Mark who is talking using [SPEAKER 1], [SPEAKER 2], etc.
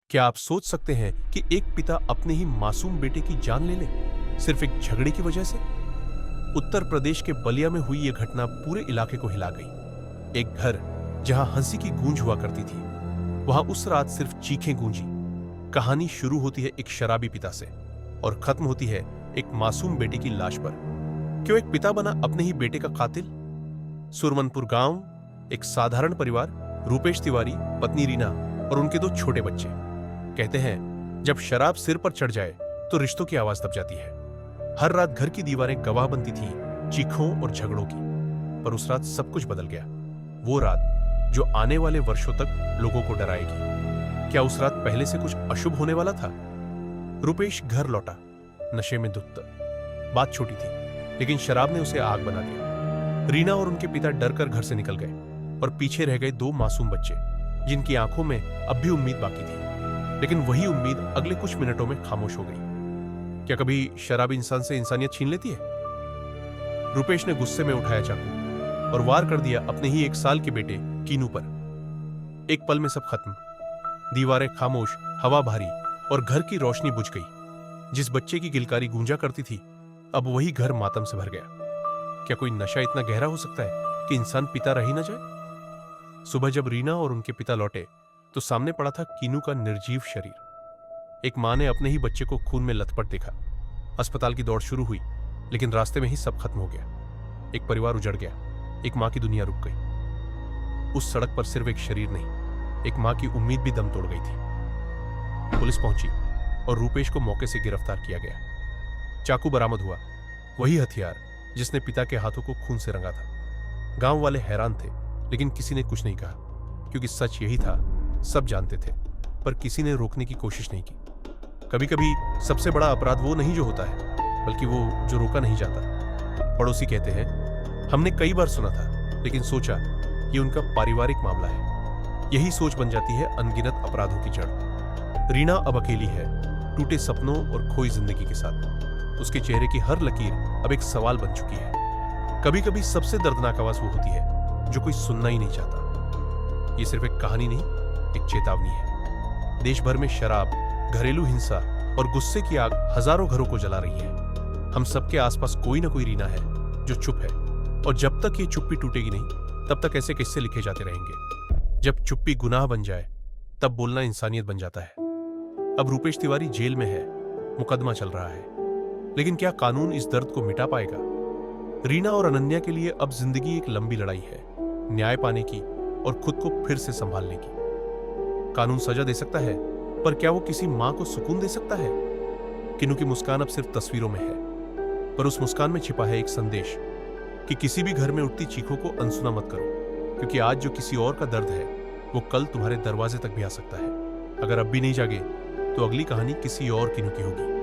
[SPEAKER 1] क्या आप सोच सकते हैं कि एक पिता अपने ही मासूम बेटे की जान ले ले, सिर्फ एक झगड़े की वजह से? उत्तर प्रदेश के बलिया में हुई यह घटना पूरे इलाके को हिला गई। एक घर जहां हंसी की गूंज हुआ करती थी, वहां उस रात सिर्फ चीखें गूंजी। कहानी शुरू होती है एक शराबी पिता से और खत्म होती है एक मासूम बेटे की लाश पर। क्यों एक पिता बना अपने ही बेटे का कातिल? सुरमनपुर गांव, एक साधारण परिवार, रूपेश तिवारी, पत्नी रीना और उनके 2 छोटे बच्चे। कहते हैं जब शराब सिर पर चढ़ जाए तो रिश्तों की आवाज दब जाती है। हर रात घर की दीवारें गवाह बनती थीं चीखों और झगड़ों की। पर उस रात सब कुछ बदल गया। वो रात जो आने वाले वर्षों तक लोगों को डराएगी। क्या उस रात पहले से कुछ अशुभ होने वाला था? रूपेश घर लौटा, नशे में धुत। बात छोटी थी, लेकिन शराब ने उसे आग बना दिया। रीना और उनके पिता डरकर घर से निकल गए और पीछे रह गए 2 मासूम बच्चे, जिनकी आंखों में अब भी उम्मीद बाकी थी। लेकिन वही उम्मीद अगले कुछ मिनटों में खामोश हो गई। क्या कभी शराब इंसान से इंसानियत छीन लेती है? रूपेश ने गुस्से में उठाया चाकू और वार कर दिया अपने ही 1 साल के बेटे कीनू पर। एक पल में सब खत्म। दीवारें खामोश, हवा भारी और घर की रोशनी बुझ गई। जिस बच्चे की किलकारी गूंजा करती थी, अब वही घर मातम से भर गया। क्या कोई नशा इतना गहरा हो सकता है कि इंसान पिता रह ही न जाए? सुबह जब रीना और उनके पिता लौटे तो सामने पड़ा था कीनू का निर्जीव शरीर। एक मां ने अपने ही बच्चे को खून में लथपथ देखा। अस्पताल की दौड़ शुरू हुई, लेकिन रास्ते में ही सब खत्म हो गया। एक परिवार उजड़ गया, एक मां की दुनिया रुक गई। उस सड़क पर सिर्फ एक शरीर नहीं, एक मां की उम्मीद भी दम तोड़ गई थी। पुलिस पहुंची और रूपेश को मौके से गिरफ्तार किया गया। चाकू बरामद हुआ, वही हथियार जिसने पिता के हाथों को खून से रंगा था। गांव वाले हैरान थे, लेकिन किसी ने कुछ नहीं कहा, क्योंकि सच यही था, सब जानते थे, पर किसी ने रोकने की कोशिश नहीं की। कभी कभी सबसे बड़ा अपराध वो नहीं जो होता है, बल्कि वो जो रोका नहीं जाता। पड़ोसी कहते हैं, हमने कई बार सुना था, लेकिन सोचा ये उनका पारिवारिक मामला है। यही सोच बन जाती है अनगिनत अपराधों की जड़। रीना अब अकेली है, टूटे सपनों और खोई जिंदगी के साथ। उसके चेहरे की हर लकीर अब एक सवाल बन चुकी है। कभी कभी सबसे दर्दनाक आवाज वो होती है जो कोई सुनना ही नहीं चाहता। ये सिर्फ एक कहानी नहीं, एक चेतावनी है। देश भर में शराब, घरेलू हिंसा और गुस्से की आग हजारों घरों को जला रही है। हम सबके आसपास कोई ना कोई रीना है जो चुप है, और जब तक ये चुप्पी टूटेगी नहीं, तब तक ऐसे किस्से लिखे जाते रहेंगे। जब चुप्पी गुनाह बन जाए, तब बोलना इंसानियत बन जाता है। अब रूपेश तिवारी जेल में है, मुकदमा चल रहा है, लेकिन क्या कानून इस दर्द को मिटा पाएगा? रीना और अनन्या के लिए अब जिंदगी एक लंबी लड़ाई है, न्याय पाने की और खुद को फिर से संभालने की। कानून सजा दे सकता है, पर क्या वो किसी मां को सुकून दे सकता है? किनू की मुस्कान अब सिर्फ तस्वीरों में है, पर उस मुस्कान में छिपा है एक संदेश कि किसी भी घर में उठती चीखों को अनसुना मत करो, क्योंकि आज जो किसी और का दर्द है, वो कल तुम्हारे दरवाजे तक भी आ सकता है। अगर अब भी नहीं जागे, तो अगली कहानी किसी और किनू की होगी।